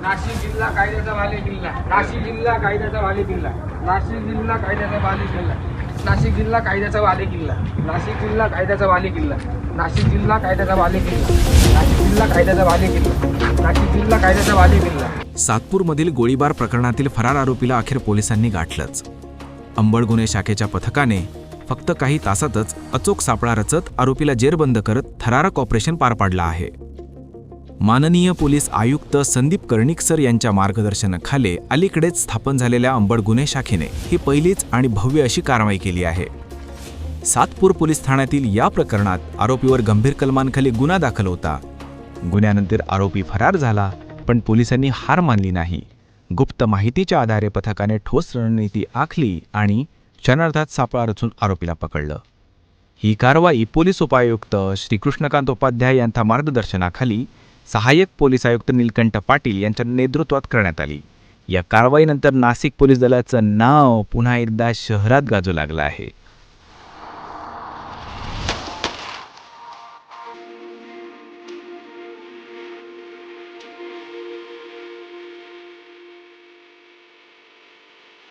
नाशिक जिल्हा कायद्याचा बालेकिल्ला, नाशिक जिल्हा कायद्याचा बालेकिल्ला, नाशिक जिल्हा कायद्याचा बालेकिल्ला, नाशिक जिल्हा कायद्याचा बालेकिल्ला, नाशिक जिल्हा कायद्याचा बालेकिल्ला, नाशिक जिल्हा कायद्याचा बालेकिल्ला, नाशिक जिल्हा कायद्याचा बालेकिल्ला, नाशिक जिल्हा कायद्याचा बालेकिल्ला. सातपूरमधील गोळीबार प्रकरणातील फरार आरोपीला अखेर पोलिसांनी गाठलंच. अंबड गुन्हे शाखेच्या पथकाने फक्त काही तासातच अचूक सापळा रचत आरोपीला जेरबंद करत थरारक ऑपरेशन पार पाडलं आहे. माननीय पोलीस आयुक्त संदीप कर्णिकसर यांच्या मार्गदर्शनाखाली अलीकडेच स्थापन झालेल्या अंबड गुन्हे शाखेने ही पहिलीच आणि भव्य अशी कारवाई केली आहे. सातपूर पोलीस ठाण्यातील या प्रकरणात आरोपीवर गंभीर कलमांखाली गुन्हा दाखल होता. गुन्ह्यानंतर आरोपी फरार झाला, पण पोलिसांनी हार मानली नाही. गुप्त माहितीच्या आधारे पथकाने ठोस रणनीती आखली आणि क्षणार्धात सापळा रचून आरोपीला पकडलं. ही कारवाई पोलीस उपायुक्त श्री कृष्णकांत उपाध्याय यांच्या मार्गदर्शनाखाली सहाय्यक पोलीस आयुक्त नीलकंठ पाटील यांच्या नेतृत्वात करण्यात आली. या कारवाईनंतर नाशिक पोलीस दलाचं नाव पुन्हा एकदा शहरात गाजू लागलं आहे.